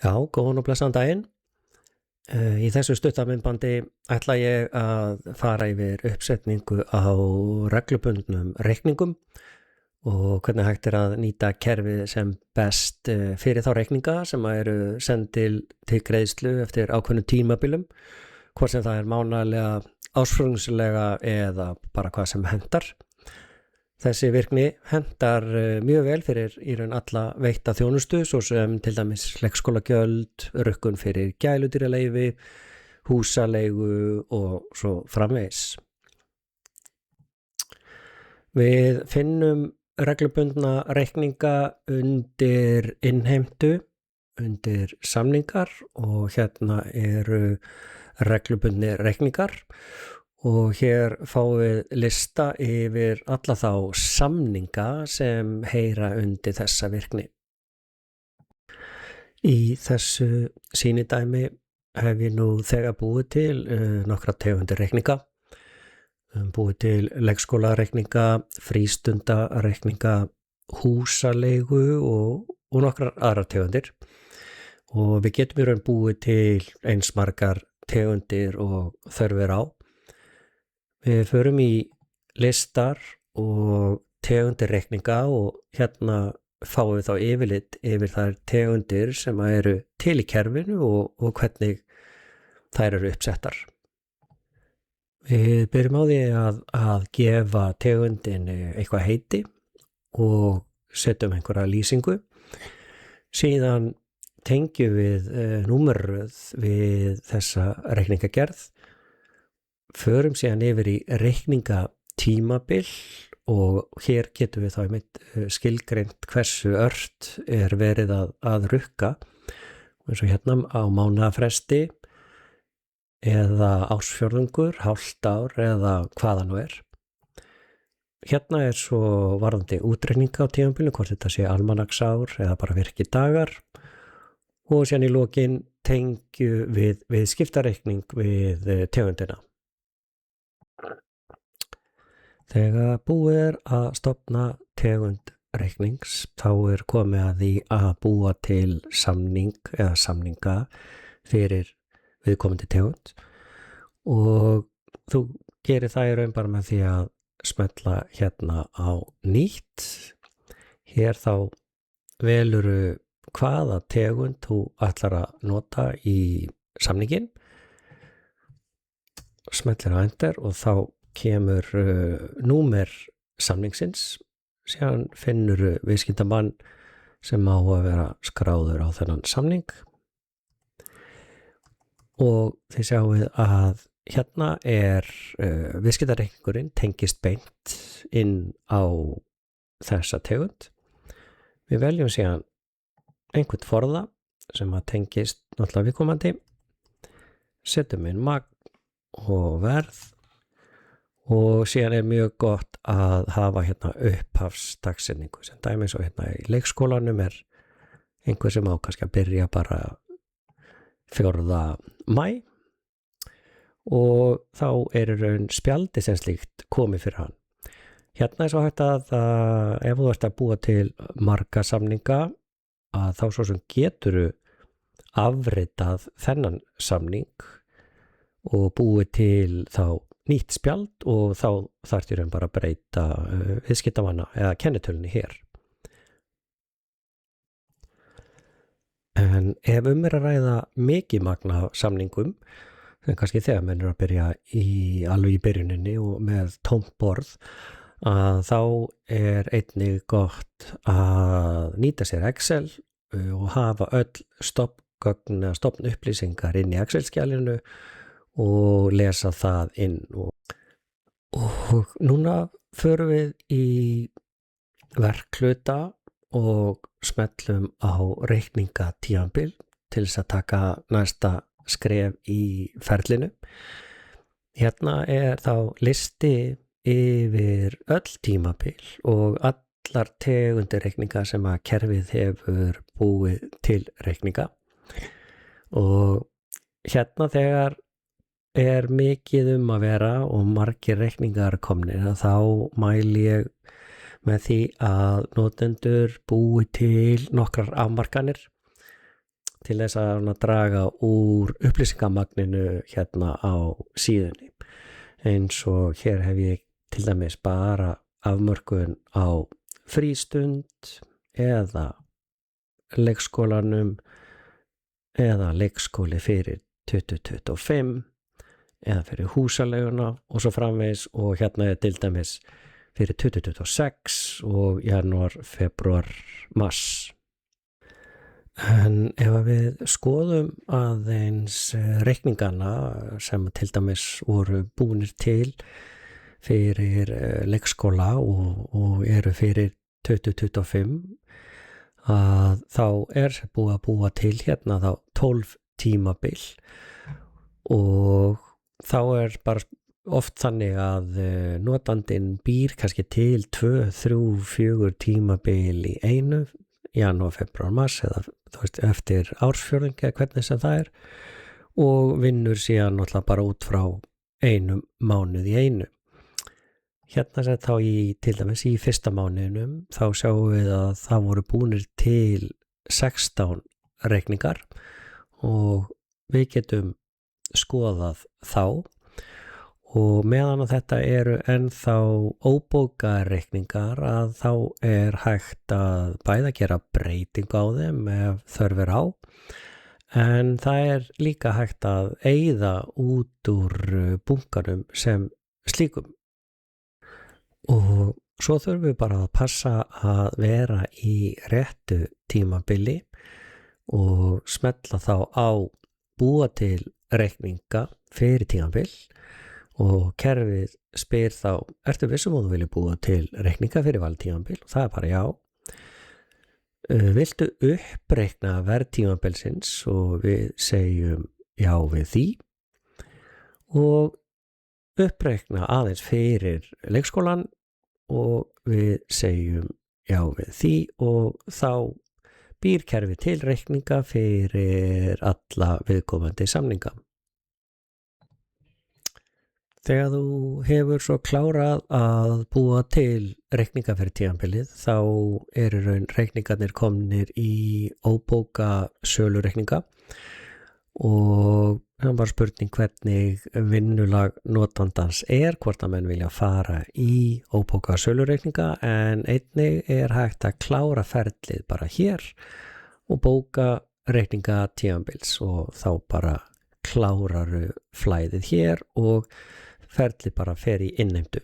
Já, góðan og blessaðan daginn. Í þessu stuttamyndbandi ætla ég að fara yfir uppsetningu á reglubundnum reikningum og hvernig hægt að nýta kerfið sem best fyrir þá reikninga sem eru send til greiðslu eftir ákveðnum tímabilum, hvort sem það mánaðarlega, ársfjórðungslega eða bara hvað sem hentar. Þessi virkni hentar mjög vel fyrir í raun alla veitta þjónustu, svo sem til dæmis leikskólagjöld, rukkun fyrir gæludýraleifi, húsaleigu og svo framvegis. Við finnum reglubundna reikninga undir innheimtu, undir samningar og hérna eru reglubundni reikningar. Og hér fáum við lista yfir alla þá samninga sem heyra undir þessa virkni. Í þessu sýnidæmi hef ég nú þegar búið til nokkra tegundir reikninga. Búið til leikskólareikninga, frístundareikninga, húsaleigu og nokkrar aðrar tegundir. Og við getum í raun búið til eins margar tegundir og þörf á. Við förum í listar og tegundir reikninga og hérna fáum við þá yfirlit yfir þær tegundir sem eru til í kerfinu og hvernig þær eru uppsettar. Við byrjum á því að gefa tegundinni eitthvað heiti og setjum einhverja lýsingu. Síðan tengjum við númerröð við þessa reikningagerð. Förum síðan yfir í reikningatímabil og hér getum við þá skilgreint hversu ört verið að rukka, eins og hérna á mánaðarfresti eða ársfjórðungur, hálft ár eða hvaða nú er. Hérna svo varðandi útreikninga á tímabilinu, hvort þetta sé almanaksár eða bara virkidagar, og síðan í lokin tengjum við skiptareikning við tegundina. Þegar búið að stofna tegund reiknings þá komið að því að búa til samning eða samninga fyrir viðkomandi tegund og þú gerir það í raun bara með því að smella hérna á nýtt. Hér þá veluru hvaða tegund þú ætlar að nota í samningin, smellir á enter og þá kemur númer samningsins, síðan finnur viðskiptamann sem á að vera skráður á þennan samning og þið sjáum að hérna viðskiptareikningurinn tengist beint inn á þessa tegund. Við veljum síðan einhvern forða sem að tengist náttúrulega viðkomandi, setjum inn magn og verð og síðan mjög gott að hafa hérna upphafsdagsetningu sem dæmis og hérna í leikskólanum einhver sem á kannski að byrja bara 4. maí og þá raun spjaldi sem slíkt komið fyrir hann. Hérna svo hægt að ef þú ert að búa til marga samninga að þá svo sem geturu afritað þennan samning og búið til þá nýtt spjald og þá þarftu raun bara að breyta viðskiptamanna eða kennitölunni hér. En ef að ræða mikið magna samningum, sem kannski þegar menn að byrja alveg í byrjuninni og með tómt borð, að þá einnig gott að nýta sér Excel og hafa öll stofngögn eða stofnupplýsingar inn í Excel-skjalinu og lesa það inn og núna förum við í verkhluta og smellum á reikningatímabil til þess að taka næsta skref í ferlinu. Hérna þá listi yfir öll tímabil og allar tegundir reikninga sem að kerfið hefur búið til reikninga og hérna þegar mikið að vera og margir reikningar komnir að þá mæli ég með því að notendur búi til nokkrar afmarkanir til þess að draga úr upplýsingamagninu hérna á síðunni. Eins og hér hef ég til dæmis bara afmörkun á frístund eða leikskólanum eða leikskóli fyrir 2025 eða fyrir húsaleiguna og svo framvegis, og hérna er til dæmis fyrir 2026 og janúar, febrúar, mars. En ef við skoðum aðeins reikningana sem til dæmis voru búnir til fyrir leikskóla og eru fyrir 2025, að þá búið að búa til hérna þá 12 tímabil, og þá bara oft þannig að notandinn býr kannski til 2, 3, 4 tímabil í einu, janúar, febrúar, mars, eða eftir ársfjórðungi eða hvernig sem það og vinnur síðan náttúrulega bara út frá einum mánuð í einu. Hérna sem þá til dæmis í fyrsta mánuðinum þá sjáum við að það voru búnir til 16 reikningar, og við getum skoðað þá, og meðan að þetta eru ennþá óbókaðir reikningar að þá hægt að bæða gera breytingu á þeim ef þörf á, en það líka hægt að eyða út úr bunkanum sem slíkum. Og svo þurfum við bara að passa að vera í réttu tímabili og smetla þá á búa til reikninga fyrir tímabil, og kerfið spyr þá, ertu vissum að þú vilja búa til reikninga fyrir valtímabil? Og það bara já. Viltu uppreikna verð tímabilsins? Og við segjum já við því, og uppreikna aðeins fyrir leikskólan, og við segjum já við því, og þá býr kerfið til reikninga fyrir alla viðkomandi samninga. Þegar þú hefur svo klárað að búa til reikninga fyrir tímabilið, þá raun reikningarnir komnir í óbóka sölureikninga, og það var spurning hvernig vinnulag notandans hvort að menn vilja fara í óbóka sölureikninga, en einnig hægt að klára ferlið bara hér og bóka reikninga tímabils, og þá bara kláraru flæðið hér og ferlið bara fer í innheimtu.